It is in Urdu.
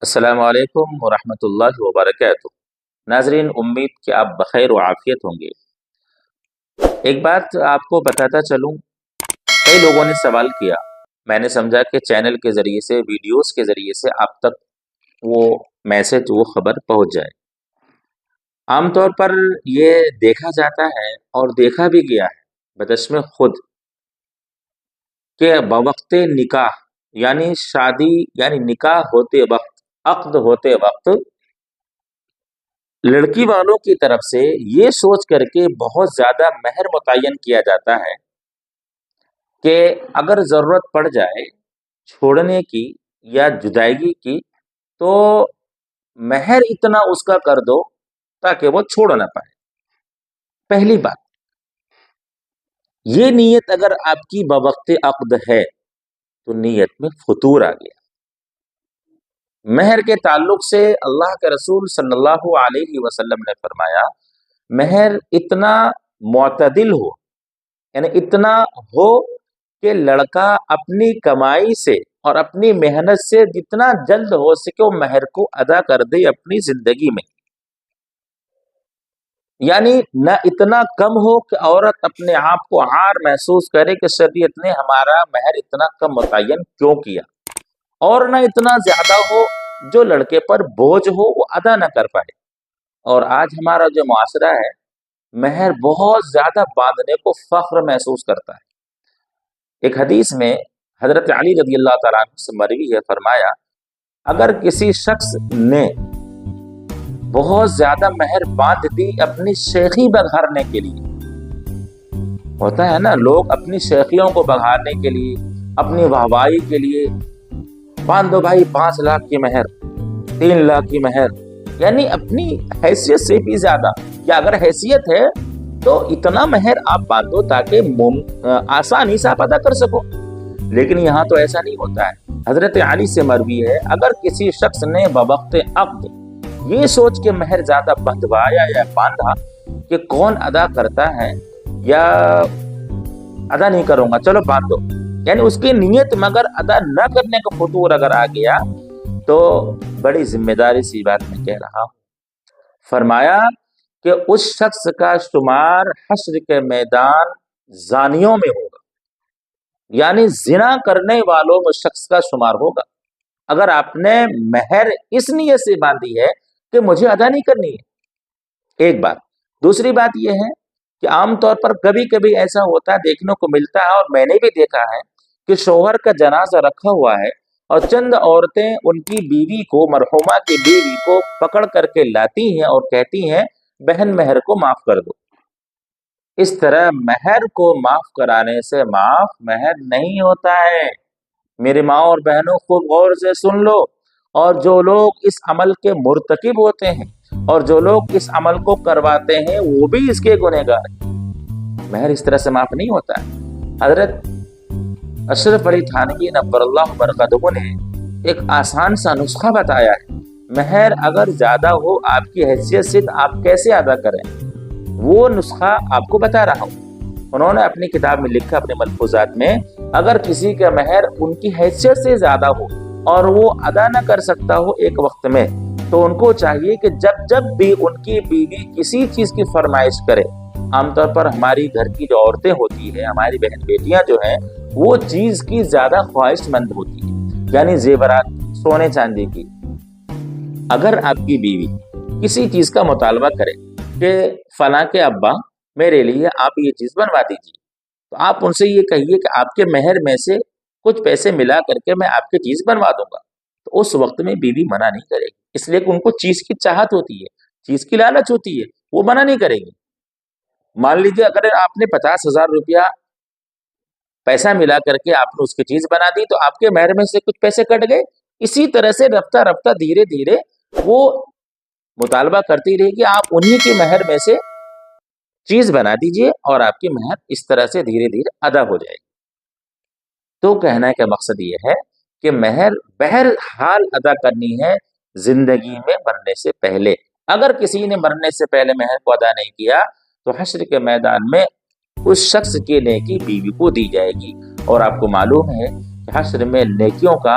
السلام علیکم ورحمۃ اللہ وبرکاتہ۔ ناظرین، امید کہ آپ بخیر و عافیت ہوں گے۔ ایک بات آپ کو بتاتا چلوں، کئی لوگوں نے سوال کیا، میں نے سمجھا کہ چینل کے ذریعے سے، ویڈیوز کے ذریعے سے آپ تک وہ میسج، وہ خبر پہنچ جائے۔ عام طور پر یہ دیکھا جاتا ہے اور دیکھا بھی گیا ہے بچشم خود کہ بوقت نکاح، یعنی شادی، یعنی نکاح ہوتے وقت، عقد ہوتے وقت، لڑکی والوں کی طرف سے یہ سوچ کر کے بہت زیادہ مہر متعین کیا جاتا ہے کہ اگر ضرورت پڑ جائے چھوڑنے کی یا جدائیگی کی تو مہر اتنا اس کا کر دو تاکہ وہ چھوڑ نہ پائے۔ پہلی بات، یہ نیت اگر آپ کی بوقت عقد ہے تو نیت میں فطور آ گیا۔ مہر کے تعلق سے اللہ کے رسول صلی اللہ علیہ وسلم نے فرمایا، مہر اتنا معتدل ہو، یعنی اتنا ہو کہ لڑکا اپنی کمائی سے اور اپنی محنت سے جتنا جلد ہو سکے وہ مہر کو ادا کر دے اپنی زندگی میں، یعنی نہ اتنا کم ہو کہ عورت اپنے آپ کو عار محسوس کرے کہ شریعت نے ہمارا مہر اتنا کم متعین کیوں کیا، اور نہ اتنا زیادہ ہو جو لڑکے پر بوجھ ہو وہ ادا نہ کر پائے۔ اور آج ہمارا جو معاشرہ ہے، مہر بہت زیادہ باندھنے کو فخر محسوس کرتا ہے۔ ایک حدیث میں حضرت علی رضی اللہ تعالیٰ عنہ سے مروی ہے، فرمایا اگر کسی شخص نے بہت زیادہ مہر باندھ دی اپنی شیخی بگھارنے کے لیے، ہوتا ہے نا لوگ اپنی شیخیوں کو بگھارنے کے لیے، اپنی واہوائی کے لیے، باندھ دو بھائی 5 لاکھ کی مہر، 3 لاکھ کی مہر، یعنی اپنی حیثیت سے بھی زیادہ، یا اگر حیثیت ہے تو اتنا مہر آپ باندھو تاکہ آسانی سے آپ ادا کر سکو۔ لیکن یہاں تو ایسا نہیں ہوتا ہے۔ حضرت علی سے مروی ہے اگر کسی شخص نے بوقت عقد یہ سوچ کے مہر زیادہ بندھوایا یا باندھا کہ کون ادا کرتا ہے یا ادا نہیں کروں گا، چلو باندھ دو، یعنی اس کی نیت مگر ادا نہ کرنے کا فطور اگر آ گیا تو بڑی ذمہ داری سی بات میں کہہ رہا ہوں، فرمایا کہ اس شخص کا شمار حشر کے میدان زانیوں میں ہوگا، یعنی زنا کرنے والوں میں شخص کا شمار ہوگا۔ اگر آپ نے مہر اس نیت سے باندھی ہے کہ مجھے ادا نہیں کرنی ہے، ایک بات۔ دوسری بات یہ ہے کہ عام طور پر کبھی کبھی ایسا ہوتا ہے، دیکھنے کو ملتا ہے اور میں نے بھی دیکھا ہے کہ شوہر کا جنازہ رکھا ہوا ہے اور چند عورتیں ان کی بیوی کو، مرحومہ کی بیوی کو پکڑ کر کے لاتی ہیں اور کہتی ہیں بہن مہر کو معاف کر دو۔ اس طرح مہر کو معاف کرانے سے معاف مہر نہیں ہوتا ہے۔ میری ماں اور بہنوں خوب غور سے سن لو، اور جو لوگ اس عمل کے مرتکب ہوتے ہیں اور جو لوگ اس عمل کو کرواتے ہیں وہ بھی اس کے گنہگار ہیں۔ مہر اس طرح سے معاف نہیں ہوتا ہے۔ حضرت اشرف علی تھانوی نور اللہ برکاتہ نے ایک آسان سا نسخہ بتایا ہے، مہر اگر زیادہ ہو آپ کی حیثیت سے تو آپ کیسے ادا کریں، وہ نسخہ آپ کو بتا رہا ہوں۔ انہوں نے اپنی کتاب میں لکھا، اپنے ملفوظات میں، اگر کسی کا مہر ان کی حیثیت سے زیادہ ہو اور وہ ادا نہ کر سکتا ہو ایک وقت میں، تو ان کو چاہیے کہ جب بھی ان کی بیوی کسی چیز کی فرمائش کرے، عام طور پر ہماری گھر کی جو عورتیں ہوتی ہیں، ہماری بہن بیٹیاں جو ہیں، وہ چیز کی زیادہ خواہش مند ہوتی ہیں، یعنی زیورات، سونے چاندی کی۔ اگر آپ کی بیوی کسی چیز کا مطالبہ کرے کہ فلاں کے ابا میرے لیے آپ یہ چیز بنوا دیجیے، تو آپ ان سے یہ کہیے کہ آپ کے مہر میں سے کچھ پیسے ملا کر کے میں آپ کی چیز بنوا دوں گا، تو اس وقت میں بیوی منع نہیں کرے گی، اس لیے کہ ان کو چیز کی چاہت ہوتی ہے، چیز کی لالچ ہوتی ہے، وہ منع نہیں کرے گی۔ مان لیجیے اگر آپ نے 50,000 روپیہ پیسہ ملا کر کے آپ نے اس کی چیز بنا دی تو آپ کے مہر میں سے کچھ پیسے کٹ گئے، اسی طرح سے رفتہ رفتہ دھیرے دھیرے وہ مطالبہ کرتی رہے کہ آپ انہی کی مہر میں سے چیز بنا دیجئے اور آپ کی مہر اس طرح سے دھیرے دھیرے ادا ہو جائے گی۔ تو کہنے کا مقصد یہ ہے کہ مہر بہرحال ادا کرنی ہے زندگی میں مرنے سے پہلے۔ اگر کسی نے مرنے سے پہلے مہر کو ادا نہیں کیا تو حشر کے میدان میں اس شخص کی نیکی بیوی کو دی جائے گی، اور آپ کو معلوم ہے کہ حشر میں نیکیوں کا